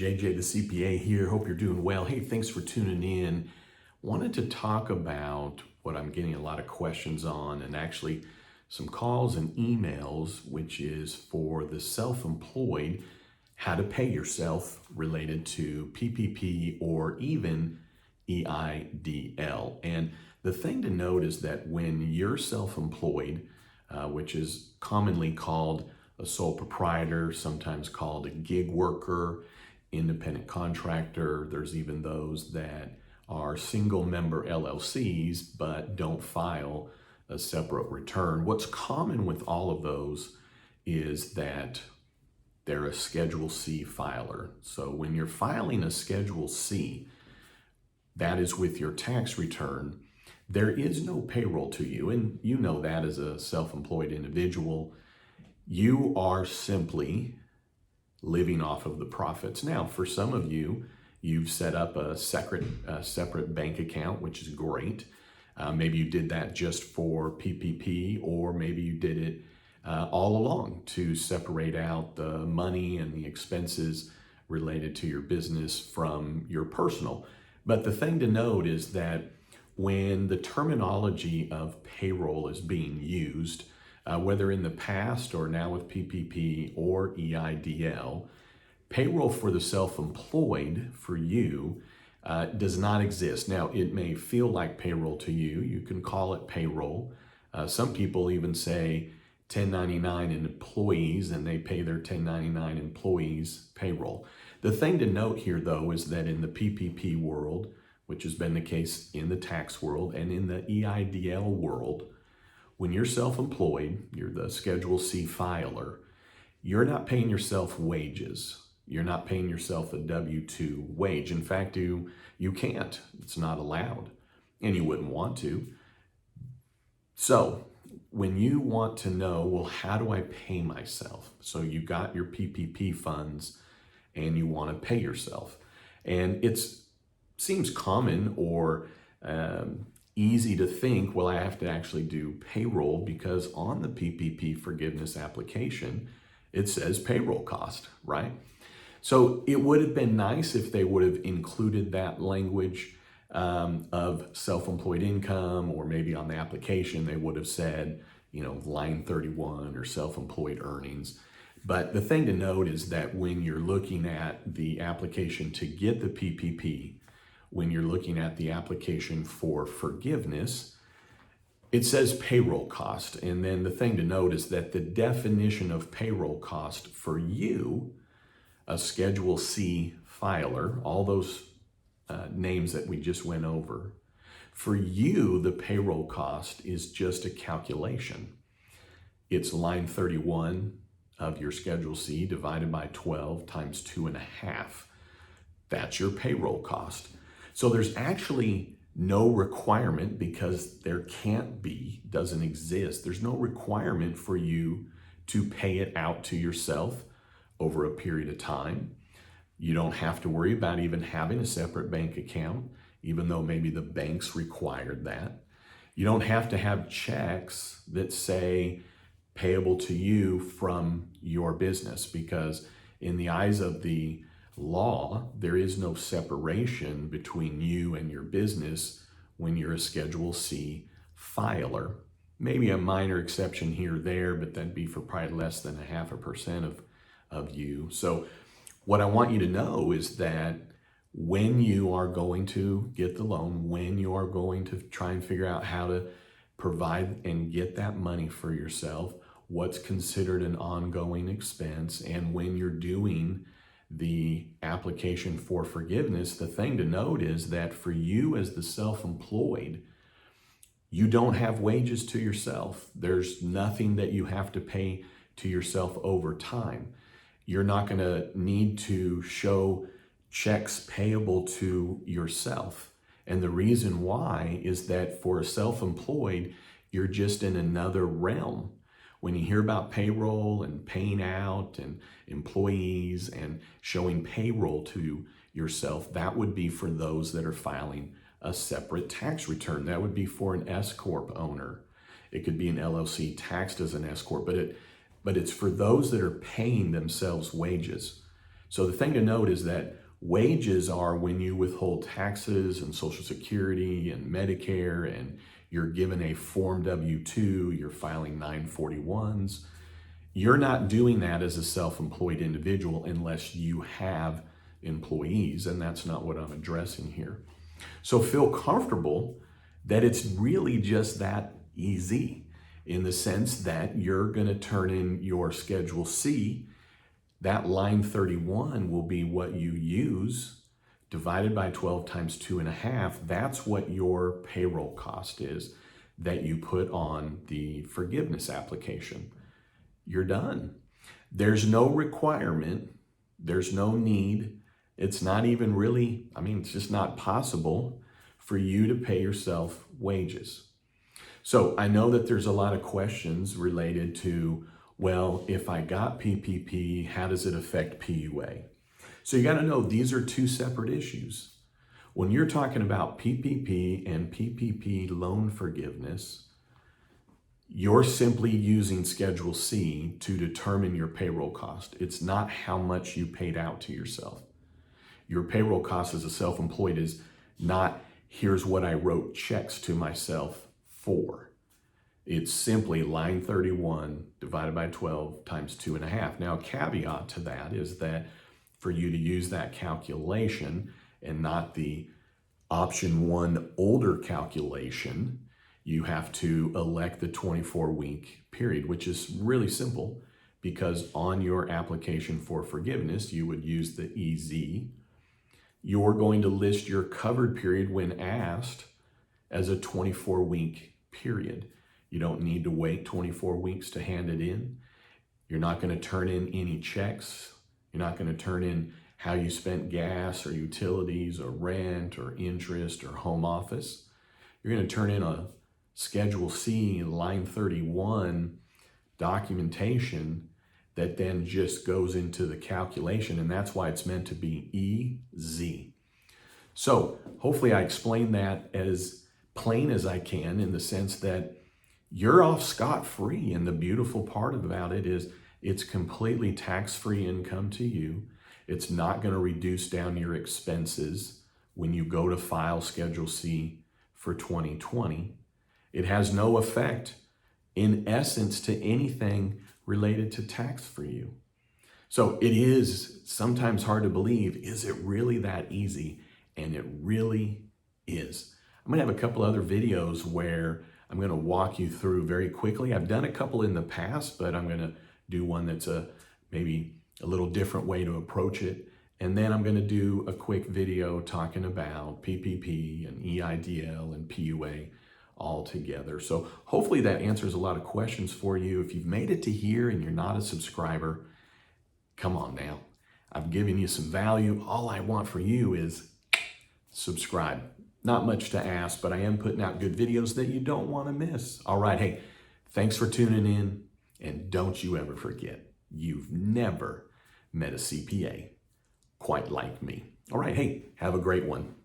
JJ the CPA here. Hope you're doing well. Hey, thanks for tuning in. Wanted to talk about what I'm getting a lot of questions on, and actually some calls and emails, which is for the self-employed, how to pay yourself related to PPP or even EIDL. And the thing to note is that when you're self-employed, which is commonly called a sole proprietor, sometimes called a gig worker, independent contractor. There's even those that are single member LLCs but don't file a separate return. What's common with all of those is that they're a Schedule C filer. So when you're filing a Schedule C, that is with your tax return, there is no payroll to you. And you know that as a self-employed individual, you are simply living off of the profits. Now, for some of you, you've set up a separate bank account, which is great. Maybe you did that just for PPP, or maybe you did it all along to separate out the money and the expenses related to your business from your personal. But the thing to note is that when the terminology of payroll is being used, whether in the past or now with PPP or EIDL, payroll for the self-employed for you does not exist. Now, it may feel like payroll to you. You can call it payroll. Some people even say 1099 employees, and they pay their 1099 employees payroll. The thing to note here, though, is that in the PPP world, which has been the case in the tax world and in the EIDL world, when you're self-employed, you're the Schedule C filer, you're not paying yourself wages. You're not paying yourself a W-2 wage. In fact, you can't. It's not allowed, and you wouldn't want to. So when you want to know, well, how do I pay myself? So you got your PPP funds and you want to pay yourself. And it seems common or easy to think, well, I have to actually do payroll because on the PPP forgiveness application, it says payroll cost, right? So it would have been nice if they would have included that language of self-employed income, or maybe on the application they would have said, line 31 or self-employed earnings. But the thing to note is that when you're looking at the application to get the PPP, when you're looking at the application for forgiveness, it says payroll cost. And then the thing to note is that the definition of payroll cost for you, a Schedule C filer, all those names that we just went over, for you, the payroll cost is just a calculation. It's line 31 of your Schedule C divided by 12 times 2.5. That's your payroll cost. So there's actually no requirement, because there can't be, doesn't exist. There's no requirement for you to pay it out to yourself over a period of time. You don't have to worry about even having a separate bank account, even though maybe the banks required that. You don't have to have checks that say payable to you from your business, because in the eyes of the law, there is no separation between you and your business when you're a Schedule C filer. Maybe a minor exception here or there, but that'd be for probably less than 0.5% of you. So what I want you to know is that when you are going to get the loan, when you are going to try and figure out how to provide and get that money for yourself, what's considered an ongoing expense, and when you're doing the application for forgiveness, the thing to note is that for you as the self-employed, you don't have wages to yourself. There's nothing that you have to pay to yourself over time. You're not going to need to show checks payable to yourself. And the reason why is that for a self-employed, you're just in another realm. When you hear about payroll and paying out and employees and showing payroll to yourself, that would be for those that are filing a separate tax return. That would be for an S Corp owner. It could be an LLC taxed as an S Corp, but it's for those that are paying themselves wages. So the thing to note is that wages are when you withhold taxes and Social Security and Medicare, and you're given a Form W-2, you're filing 941s. You're not doing that as a self-employed individual unless you have employees, and that's not what I'm addressing here. So feel comfortable that it's really just that easy, in the sense that you're going to turn in your Schedule C. That line 31 will be what you use, divided by 12 times 2.5. That's what your payroll cost is that you put on the forgiveness application. You're done. There's no requirement. There's no need. It's not even really, it's just not possible for you to pay yourself wages. So I know that there's a lot of questions related to, well, if I got PPP, how does it affect PUA? So you got to know these are two separate issues. When you're talking about PPP and PPP loan forgiveness, you're simply using Schedule C to determine your payroll cost. It's not how much you paid out to yourself. Your payroll cost as a self-employed is not, here's what I wrote checks to myself for. It's simply line 31 divided by 12 times 2.5. Now, a caveat to that is that for you to use that calculation and not the option 1 older calculation, you have to elect the 24-week period, which is really simple, because on your application for forgiveness, you would use the EZ. You're going to list your covered period when asked as a 24-week period. You don't need to wait 24 weeks to hand it in. You're not going to turn in any checks. You're not going to turn in how you spent gas or utilities or rent or interest or home office. You're going to turn in a Schedule C, line 31 documentation that then just goes into the calculation, and that's why it's meant to be EZ. So hopefully I explained that as plain as I can, in the sense that you're off scot-free, and the beautiful part about it is it's completely tax-free income to you. It's not going to reduce down your expenses when you go to file Schedule C for 2020. It has no effect, in essence, to anything related to tax for you. So it is sometimes hard to believe, is it really that easy? And it really is. I'm going to have a couple other videos where I'm going to walk you through very quickly. I've done a couple in the past, but I'm going to do one that's maybe a little different way to approach it. And then I'm going to do a quick video talking about PPP and EIDL and PUA all together. So hopefully that answers a lot of questions for you. If you've made it to here and you're not a subscriber, come on now. I've given you some value. All I want for you is subscribe. Not much to ask, but I am putting out good videos that you don't want to miss. All right, hey, thanks for tuning in. And don't you ever forget, you've never met a CPA quite like me. All right, hey, have a great one.